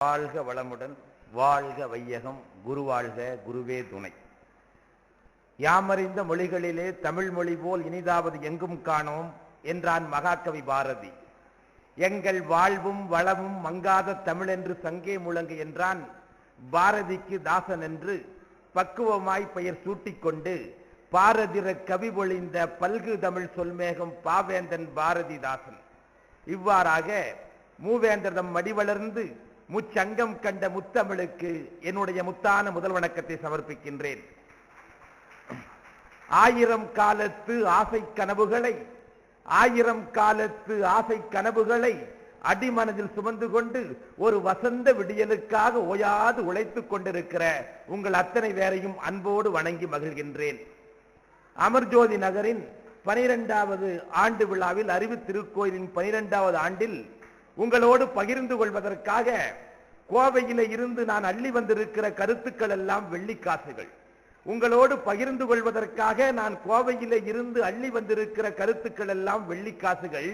வாழ்க வளமுடன், வாழ்க வையகம், குரு வாழ்க, குருவே துணை. யாமறிந்த மொழிகளிலே தமிழ் மொழி போல் இனிதாவது எங்கும் காணோம் என்றான் மகாகவி பாரதி. எங்கள் வாழ்வும் வளமும் மங்காத தமிழ் என்று சங்கே முழங்கு என்றான் பாரதிக்கு தாசன் என்று பக்குவமாய் பெயர் சூட்டிக்கொண்டு பாரதிர கவி பொழிந்த பல்கு தமிழ் சொல்மேகம் பாவேந்தன் பாரதிதாசன். இவ்வாறாக மூவேந்தரம் மடிவளர்ந்து முச்சங்கம் கண்ட முத்தமிழுக்கு என்னுடைய முத்தான முதல் வணக்கத்தை சமர்ப்பிக்கின்றேன். ஆயிரம் காலத்து ஆசை கனவுகளை அடிமனதில் சுமந்து கொண்டு ஒரு வசந்த விடியலுக்காக ஓயாது உழைத்துக் கொண்டிருக்கிற உங்கள் அத்தனை பேரையும் அன்போடு வணங்கி மகிழ்கின்றேன். அமர்ஜோதி நகரின் 12வது ஆண்டு விழாவில் அறிவு திருக்கோயிலின் 12வது ஆண்டில் உங்களோடு பகிர்ந்து கொள்வதற்காக கோவையிலே இருந்து நான் அள்ளி வந்திருக்கிற கருத்துக்கள் எல்லாம் வெள்ளிக்காசுகள். உங்களோடு பகிர்ந்து கொள்வதற்காக நான் கோவையிலே இருந்து அள்ளி வந்திருக்கிற கருத்துக்கள் எல்லாம் வெள்ளிக்காசுகள்.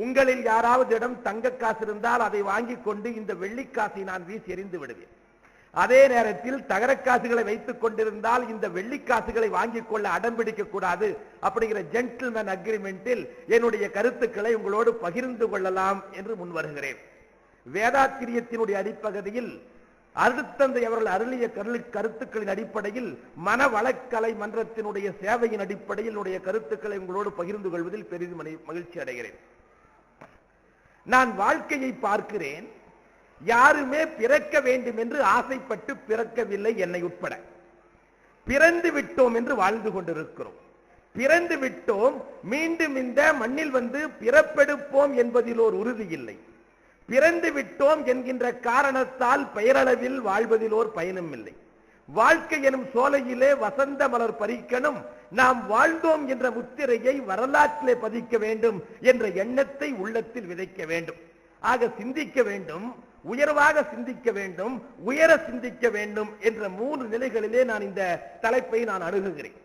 உங்களில் யாராவது இடம் தங்க காசு இருந்தால் அதை வாங்கி கொண்டு இந்த வெள்ளிக்காசை நான் வீசி எறிந்து விடுவேன். அதே நேரத்தில் தகரக்காசுகளை வைத்துக் கொண்டிருந்தால் இந்த வெள்ளிக்காசுகளை வாங்கிக் கொள்ள அடம்பிடிக்க கூடாது. அப்படிங்கிற ஜென்டில்மேன் அக்ரிமெண்டில் என்னுடைய கருத்துக்களை உங்களோடு பகிர்ந்து கொள்ளலாம் என்று முன் வருகிறேன். வேதாத்திரியத்தினுடைய அடிப்பகுதியில் அருட்தந்தை அவர்கள் அருளிய கருத்துக்களின் அடிப்படையில் மனவளக்கலை மன்றத்தினுடைய சேவையின் அடிப்படையில் என்னுடைய கருத்துக்களை உங்களோடு பகிர்ந்து கொள்வதில் பெரிதும் மகிழ்ச்சி அடைகிறேன். நான் வாழ்க்கையை பார்க்கிறேன். யாருமே பிறக்க வேண்டும் என்று ஆசைப்பட்டு பிறக்கவில்லை, என்னை உட்பட. பிறந்து விட்டோம் என்று வாழ்ந்து கொண்டிருக்கிறோம். பிறந்து விட்டோம், மீண்டும் இந்த மண்ணில் வந்து பிறப்பெடுப்போம் என்பதில் ஒரு உறுதி இல்லை. பிறந்து விட்டோம் என்கின்ற காரணத்தால் பெயரளவில் வாழ்வதில் ஓர் பயனும் இல்லை. வாழ்க்கை எனும் சோலையிலே வசந்த மலர் பறிக்கணும், நாம் வாழ்ந்தோம் என்ற முத்திரையை வரலாற்றிலே பதிக்க வேண்டும் என்ற எண்ணத்தை உள்ளத்தில் விதைக்க வேண்டும். ஆக சிந்திக்க வேண்டும், உயர்வாக சிந்திக்க வேண்டும், உயர சிந்திக்க வேண்டும் என்ற 3 நிலைகளிலே நான் இந்த தலைப்பை நான் அணுகுகிறேன்.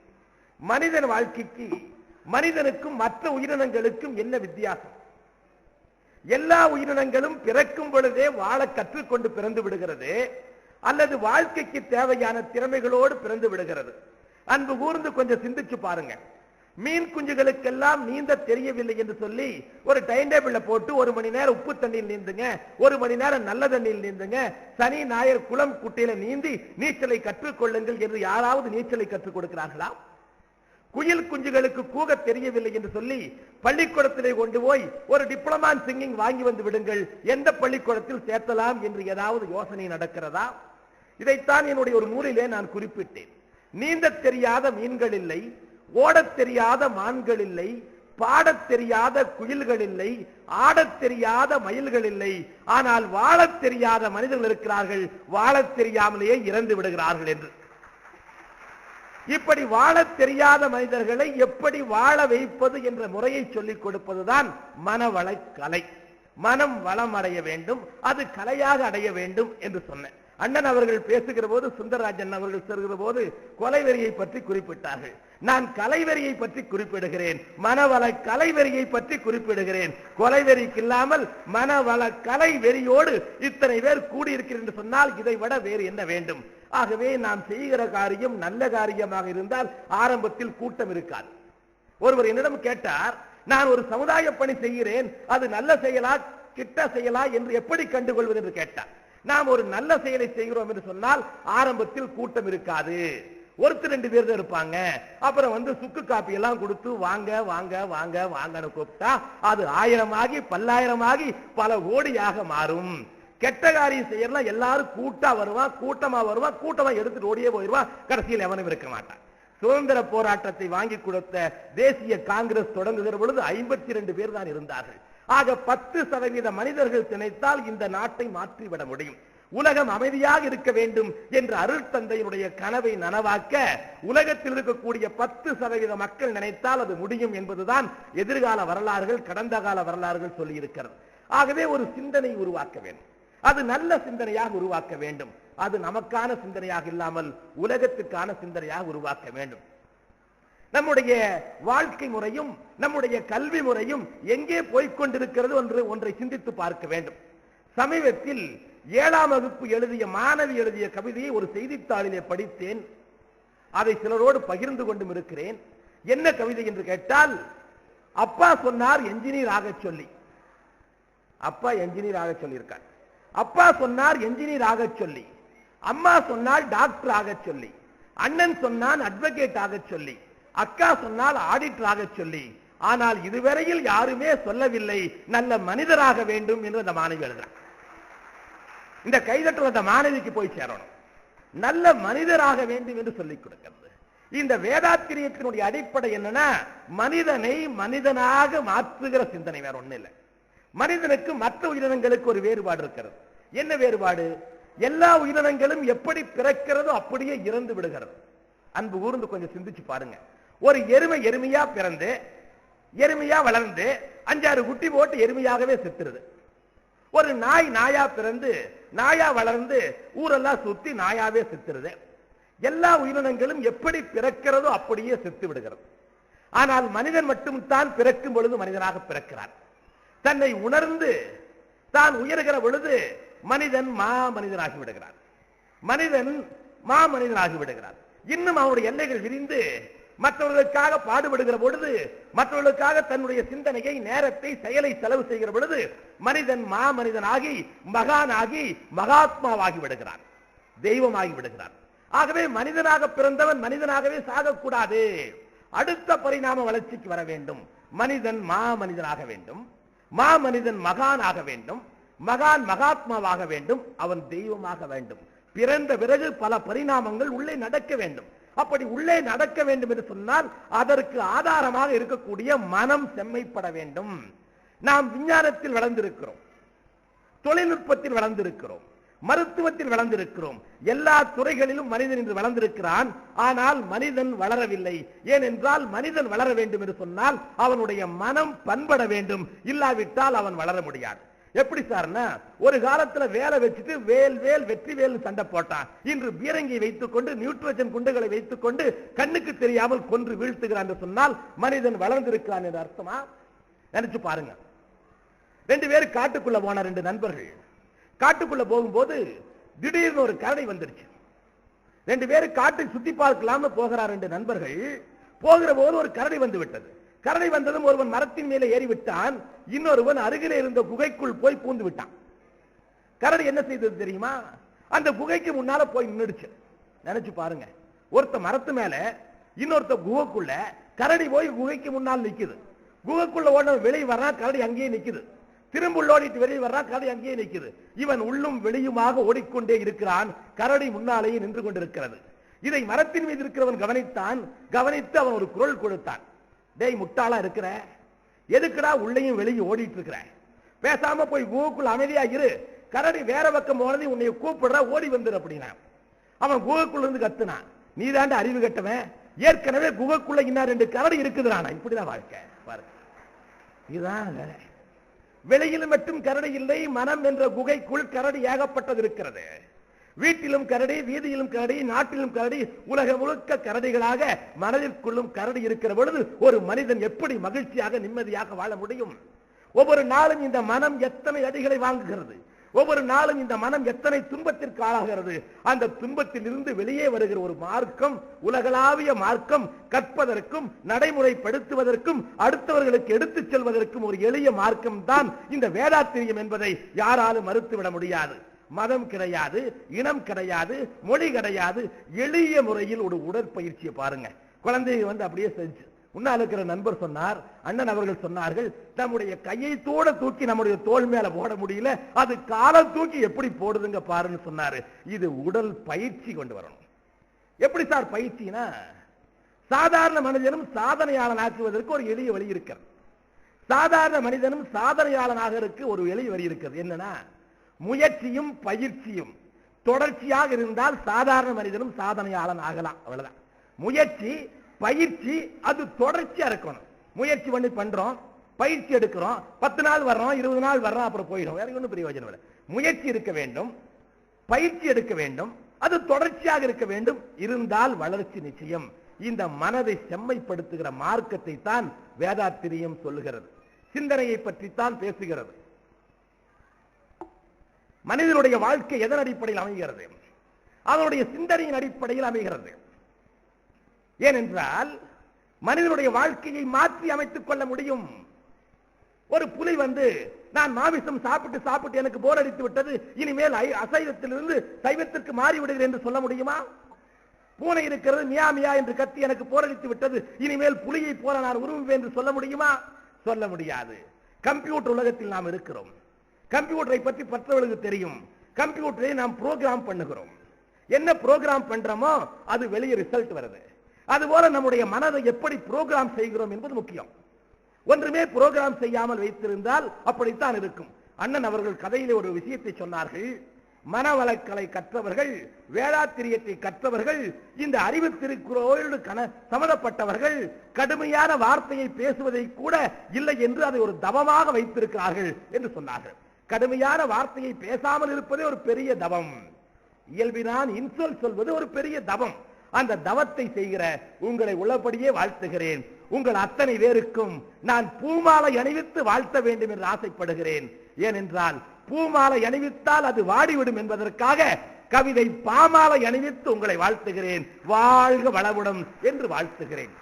மனிதன் வாழ்க்கைக்கு மனிதனுக்கும் மற்ற உயிரினங்களுக்கும் என்ன வித்தியாசம்? எல்லா உயிரினங்களும் பிறக்கும் பொழுதே வாழ கற்றுக்கொண்டு பிறந்து விடுகிறது, அல்லது வாழ்க்கைக்கு தேவையான திறமைகளோடு பிறந்து விடுகிறது. அன்பு கூர்ந்து கொஞ்சம் சிந்திச்சு பாருங்க. மீன் குஞ்சுகளுக்கெல்லாம் நீந்த தெரியவில்லை என்று சொல்லி ஒரு டைம் டேபிள்ல போட்டு 1 மணி நேரம் உப்பு தண்ணியில் நீந்துங்க, 1 மணி நேரம் நல்ல தண்ணியில் நீந்துங்க, சனி ஞாயிறு குளம் குட்டையில நீந்தி நீச்சலை கற்றுக்கொள்ளுங்கள் என்று யாராவது நீச்சலை கற்றுக் கொடுக்கிறார்களா? குயில் குஞ்சுகளுக்கு கூக தெரியவில்லை என்று சொல்லி பள்ளிக்கூடத்திலே கொண்டு போய் ஒரு டிப்ளமா இன் சிங்கிங் வாங்கி வந்து விடுங்கள், எந்த பள்ளிக்கூடத்தில் சேர்த்தலாம் என்று ஏதாவது யோசனை நடக்கிறதா? இதைத்தான் என்னுடைய ஒரு நூலிலே நான் குறிப்பிட்டேன். நீந்த தெரியாத மீன்கள் இல்லை, ஓடத் தெரியாத மான்கள் இல்லை, பாடத் தெரியாத குயில்கள் இல்லை, ஆடத் தெரியாத மயில்கள் இல்லை. ஆனால் வாழத் தெரியாத மனிதர்கள் இருக்கிறார்கள், வாழத் தெரியாமலேயே இறந்து விடுகிறார்கள் என்று. இப்படி வாழத் தெரியாத மனிதர்களை எப்படி வாழ வைப்பது என்ற முறையை சொல்லிக் கொடுப்பதுதான் மனவளக்கலை. மனம் வளம் அடைய வேண்டும், அது கலையாக அடைய வேண்டும் என்று சொன்னேன். அண்ணன் அவர்கள் பேசுகிற போது, சுந்தரராஜன் அவர்கள் சொல்கிற போது கொலைவெறியை பற்றி குறிப்பிட்டார்கள். நான் கலைவெறியை பற்றி குறிப்பிடுகிறேன், மனவள கலைவெறியை பற்றி குறிப்பிடுகிறேன். கொலைவெறிக்கு இல்லாமல் மனவள கலை வெறியோடு இத்தனை பேர் கூடியிருக்கிறேன் என்று சொன்னால் இதை விட வேறு என்ன வேண்டும்? ஆகவே நாம் செய்கிற காரியம் நல்ல காரியமாக இருந்தால் ஆரம்பத்தில் கூட்டம் இருக்காது. ஒருவர் என்னிடம் கேட்டார், நான் ஒரு சமுதாய பணி செய்கிறேன், அது நல்ல செயலா கிட்ட செயலா என்று எப்படி கண்டுகொள்வது என்று கேட்டார். நாம் ஒரு நல்ல செயலை செய்கிறோம் என்று சொன்னால் ஆரம்பத்தில் கூட்டம் இருக்காது, 1-2 பேர் தான் இருப்பாங்க. அப்புறம் வந்து சுக்கு காப்பி எல்லாம் கொடுத்து வாங்க வாங்க வாங்க வாங்கன்னு கூப்பிட்டா அது 1000 ஆகி 10,000 ஆகி பல கோடியாக மாறும். கெட்ட காரியம் செய்யலாம், எல்லாரும் கூட்டமா வருவான், கூட்டமா எடுத்துட்டு ஓடியே போயிடுவான், கடைசியில் எவனும் இருக்க மாட்டான். சுதந்திர போராட்டத்தை வாங்கி கொடுத்த தேசிய காங்கிரஸ் தொடங்குகிற பொழுது 52 பேர் தான் இருந்தார்கள். ஆக 10% மனிதர்கள் திணைத்தால் இந்த நாட்டை மாற்றிவிட முடியும். உலகம் அமைதியாக இருக்க வேண்டும் என்ற அருள் தந்தையினுடைய கனவை நனவாக்க உலகத்தில் இருக்கக்கூடிய 10% மக்கள் நினைத்தால் அது முடியும் என்பதுதான் எதிர்கால வரலாறுகள், கடந்த கால வரலாறுகள் சொல்லி இருக்கிறது. ஆகவே ஒரு சிந்தனை உருவாக்க வேண்டும், அது நல்ல சிந்தனையாக உருவாக்க வேண்டும். அது நமக்கான சிந்தனையாக இல்லாமல் உலகத்துக்கான சிந்தனையாக உருவாக்க வேண்டும். நம்முடைய வாழ்க்கை முறையும் நம்முடைய கல்வி முறையும் எங்கே போய்கொண்டிருக்கிறது ஒன்றை சிந்தித்து பார்க்க வேண்டும். சமீபத்தில் 7ஆம் வகுப்பு எழுதிய மாணவி எழுதிய கவிதையை ஒரு செய்தித்தாளிலே படித்தேன். அதை சிலரோடு பகிர்ந்து கொண்டும் இருக்கிறேன். என்ன கவிதை என்று கேட்டால், அப்பா சொன்னார் என்ஜினியர் ஆக சொல்லி. அப்பா என்ஜினியர் ஆக சொல்லியிருக்கார். அப்பா சொன்னார் என்ஜினியர் ஆக சொல்லி, அம்மா சொன்னால் டாக்டர் ஆக சொல்லி, அண்ணன் சொன்னான் அட்வொகேட் ஆக சொல்லி, அக்கா சொன்னால் ஆடிட்டர் ஆக சொல்லி, ஆனால் இதுவரையில் யாருமே சொல்லவில்லை நல்ல மனிதராக வேண்டும் என்று அந்த மாணவி எழுதுறார். இந்த கைதட்டல் அந்த மாணவிக்கு போய் சேரணும். நல்ல மனிதராக வேண்டும் என்று சொல்லிக் கொடுக்கிறது. இந்த வேதாத்திரியத்தினுடைய அடிப்படை என்னன்னா, மனிதனை மனிதனாக மாற்றுகிற சிந்தனை, வேற ஒண்ணு இல்லை. மனிதனுக்கு மற்ற உயிரினங்களுக்கு ஒரு வேறுபாடு இருக்கிறது. என்ன வேறுபாடு? எல்லா உயிரினங்களும் எப்படி பிறக்கிறதோ அப்படியே இறந்து விடுகிறது. அன்பு கூர்ந்து கொஞ்சம் சிந்திச்சு பாருங்க. ஒரு எருமை எருமையா பிறந்து எருமையா வளர்ந்து 5-6 குட்டி போட்டு எருமையாகவே செத்துருது. ஒரு நாய் நாயா பிறந்து நாயா வளர்ந்து ஊரெல்லாம் சுத்தி நாயாவே செத்துருது. எல்லா உயிரினங்களும் எப்படி பிறக்கிறதோ அப்படியே செத்து விடுகிறது. ஆனால் மனிதன் மட்டும் தான் பிறக்கும் பொழுது மனிதனாக பிறக்கிறார். தன்னை உணர்ந்து தான் உயர்கிற பொழுது மனிதன் மனிதனாகி விடுகிறார். மனிதன் மனிதனாகி விடுகிறார். இன்னும் அவருடைய எல்லைகள் விரிந்து மற்றவர்களுக்காக பாடுபடுகிற பொழுது, மற்றவர்களுக்காக தன்னுடைய சிந்தனையை, நேரத்தை, செயலை செலவு செய்கிற பொழுது மனிதன் மனிதனாகி மகானாகி மகாத்மாவாகி விடுகிறார், தெய்வமாகி விடுகிறார். ஆகவே மனிதனாக பிறந்தவன் மனிதனாகவே சாகக்கூடாது. அடுத்த பரிணாம வளர்ச்சிக்கு வர வேண்டும். மனிதன் மனிதனாக வேண்டும், மனிதன் மகானாக வேண்டும், மகான் மகாத்மாவாக வேண்டும், அவன் தெய்வமாக வேண்டும். பிறந்த பிறகு பல பரிணாமங்கள் உள்ளே நடக்க வேண்டும். அப்படி உள்ளே நடக்க வேண்டும் என்று சொன்னால் அதற்கு ஆதாரமாக இருக்கக்கூடிய மனம் செம்மைப்பட வேண்டும். நாம் விஞ்ஞானத்தில் வளர்ந்திருக்கிறோம், தொழில்நுட்பத்தில் வளர்ந்திருக்கிறோம், மருத்துவத்தில் வளர்ந்திருக்கிறோம். எல்லா துறைகளிலும் மனிதன் இன்று வளர்ந்திருக்கிறான். ஆனால் மனிதன் வளரவில்லை. ஏனென்றால் மனிதன் வளர வேண்டும் என்று சொன்னால் அவனுடைய மனம் பண்பட வேண்டும். இல்லாவிட்டால் அவன் வளர முடியாது. எப்படி சார்னா, ஒரு காலத்துல வேலை வச்சுட்டு வேல் வேல் வெற்றி வேல் சண்டை போட்டான். இன்று பீரங்கி வைத்துக் கொண்டு நியூட்ரஜன் குண்டுகளை வைத்துக் கொண்டு கண்ணுக்கு தெரியாமல் கொன்று வீழ்த்துகிறான் என்று சொன்னால் மனிதன் வளர்ந்திருக்கிறான் என்று அர்த்தமா? நினைச்சு பாருங்க. 2 பேர் காட்டுக்குள்ள போன 2 நண்பர்கள். காட்டுக்குள்ள போகும்போது திடீர்னு ஒரு கரடி வந்துருச்சு. 2 பேர் காட்டை சுத்தி பார்க்கலாம்னு போகிறார் 2 நண்பர்கள். போகிற போது ஒரு கரடி வந்து விட்டது. கரடி வந்ததும் ஒருவன் மரத்தின் மேலே ஏறி விட்டான், இன்னொருவன் அருகிலே இருந்த குகைக்குள் போய் பூந்து விட்டான். கரடி என்ன செய்தது தெரியுமா? அந்த குகைக்கு முன்னால போய் நின்னுடுச்சு. நினைச்சு பாருங்க, ஒருத்த மரத்து மேல, இன்னொருத்த குகைக்குள்ள. கரடி போய் குகைக்கு முன்னால் நிக்குது. குகைக்குள்ள ஓட வெளியே வர்றா, கரடி அங்கேயே நிக்குது. திரும்ப உள்ளோடிட்டு வெளியே வர்றா, கரடி அங்கேயே நிக்குது. இவன் உள்ளும் வெளியுமாக ஓடிக்கொண்டே இருக்கிறான். கரடி முன்னாலேயே நின்று கொண்டிருக்கிறது. இதை மரத்தின் மீது இருக்கிறவன் கவனித்தான். கவனித்து அவன் ஒரு குரல் கொடுத்தான். டேய் முட்டாளா இருக்கிற, எதுக்குடா உள்ளேயும் வெளியும் ஓடிட்டு இருக்கிற? பேசாம போய் குகைக்குள்ள அமைதியா இரு. கரடி வேற பக்கம் போனது உன்னை கூப்பிடுற, ஓடி வந்துரு அப்படின்னா. அவன் குகைக்குள்ள இருந்து கத்துனான், நீ தாண்ட அறிவு கட்டவன், ஏற்கனவே குகைக்குள்ள இன்னும் 2 கரடி இருக்குதுறானா. இப்படிதான் வாழ்க்கை பாருங்க. இதுதான் வெளியில் மட்டும் கரடி இல்லை, மனம் என்ற குகைக்குள் கரடி ஏகப்பட்டது இருக்கிறது. வீட்டிலும் கரடி, வீதியிலும் கரடி, நாட்டிலும் கரடி, உலகம் முழுக்க கரடிகளாக மனதிற்குள்ளும் கரடி இருக்கிற பொழுது ஒரு மனிதன் எப்படி மகிழ்ச்சியாக நிம்மதியாக வாழ முடியும்? ஒவ்வொரு நாளும் இந்த மனம் எத்தனை அடிகளை வாங்குகிறது, ஒவ்வொரு நாளும் இந்த மனம் எத்தனை துன்பத்திற்கு ஆளாகிறது. அந்த துன்பத்தில் இருந்து வெளியே வருகிற ஒரு மார்க்கம், உலகளாவிய மார்க்கம், கற்பதற்கும் நடைமுறைப்படுத்துவதற்கும் அடுத்தவர்களுக்கு எடுத்துச் செல்வதற்கும் ஒரு எளிய மார்க்கம் தான் இந்த வேதாத்திரியம் என்பதை யாராலும் மறுத்துவிட முடியாது. மதம் கிடையாது, இனம் கிடையாது, மொழி கிடையாது. எளிய முறையில் ஒரு உடற்பயிற்சியை பாருங்க. குழந்தையை அப்படியே செஞ்சு முன்னால் இருக்கிற நண்பர் சொன்னார், அண்ணன் அவர்கள் சொன்னார்கள், நம்முடைய கையை தோட தூக்கி நம்முடைய தோல் மேல போட முடியல, அது காலை தூக்கி எப்படி போடுதுங்க பாருன்னு சொன்னாரு. இது உடல் பயிற்சி கொண்டு வரணும். எப்படி சார் பயிற்சினா? சாதாரண மனிதனும் சாதனையாளனாக்குவதற்கு ஒரு எளிய வழி இருக்கிறது. சாதாரண மனிதனும் சாதனையாளனாக இருக்க ஒரு எளிய வழி இருக்கிறது. என்னன்னா, முயற்சியும் பயிற்சியும் தொடர்ச்சியாக இருந்தால் சாதாரண மனிதனும் சாதனையாளன் ஆகலாம். அவ்வளவுதான். முயற்சி பயிற்சி அது தொடர்ச்சியா இருக்கணும். முயற்சி பண்ணி பண்றோம், பயிற்சி எடுக்கிறோம், 10 நாள் வர்றோம், 20 நாள் வர்றோம், அப்புறம் போயிடும். வேற ஒன்றும் பிரயோஜனம் இல்லை. முயற்சி இருக்க வேண்டும், பயிற்சி எடுக்க வேண்டும், அது தொடர்ச்சியாக இருக்க வேண்டும். இருந்தால் வளர்ச்சி நிச்சயம். இந்த மனதை செம்மைப்படுத்துகிற மார்க்கத்தை தான் வேதாத்திரியம் சொல்லுகிறது. சிந்தனையை பற்றி தான் பேசுகிறது. மனிதனுடைய வாழ்க்கை எதன் அடிப்படையில் அமைகிறது? அவனுடைய சிந்தனையின் அடிப்படையில் அமைகிறது. ஏனென்றால் மனிதனுடைய வாழ்க்கையை மாற்றி அமைத்துக் கொள்ள முடியும். ஒரு புலி நான் மாமிசம் சாப்பிட்டு சாப்பிட்டு எனக்கு போர் அடித்து விட்டது, இனிமேல் அசைவத்திலிருந்து சைவத்திற்கு மாறிவிடுகிறேன் என்று சொல்ல முடியுமா? பூனை இருக்கிறது, மியா மியா என்று கத்தி எனக்கு போரடித்து விட்டது, இனிமேல் புலியை போல நான் உருவுவேன் என்று சொல்ல முடியுமா? சொல்ல முடியாது. கம்ப்யூட்டர் உலகத்தில் நாம் இருக்கிறோம். கம்ப்யூட்டரை பற்றி மற்றவர்களுக்கு தெரியும். கம்ப்யூட்டரை நாம் புரோகிராம் பண்ணுகிறோம். என்ன புரோகிராம் பண்றோமோ அது வெளியே ரிசல்ட் வருது. அதுபோல நம்முடைய மனதை எப்படி புரோகிராம் செய்கிறோம் என்பது முக்கியம். ஒன்றுமே புரோகிராம் செய்யாமல் வைத்திருந்தால் அப்படித்தான் இருக்கும். அண்ணன் அவர்கள் கதையிலே ஒரு விஷயத்தை சொன்னார்கள். மனவளக்கலை கற்றவர்கள், வேளாத்திரியத்தை கற்றவர்கள், இந்த அறிவு திருக்குறளோடு சம்பந்தப்பட்டவர்கள் கடுமையான வார்த்தையை பேசுவதை கூட இல்லை என்று அதை ஒரு தவமாக வைத்திருக்கிறார்கள் என்று சொன்னார்கள். கடுமையான வார்த்தையை பேசாமல் இருப்பதே ஒரு பெரிய தவம். இயல்பினான் இன்சொல் சொல்வது ஒரு பெரிய தவம். அந்த தவத்தை செய்கிற உங்களை உள்ளபடியே வாழ்த்துகிறேன். உங்கள் அத்தனை பேருக்கும் நான் பூமாலை அணிவித்து வாழ்த்த வேண்டும் என்று ஆசைப்படுகிறேன். ஏனென்றால் பூமாலை அணிவித்தால் அது வாடிவிடும் என்பதற்காக கவிதை பாமாலை அணிவித்து உங்களை வாழ்த்துகிறேன். வாழ்க வளமுடன் என்று வாழ்த்துகிறேன்.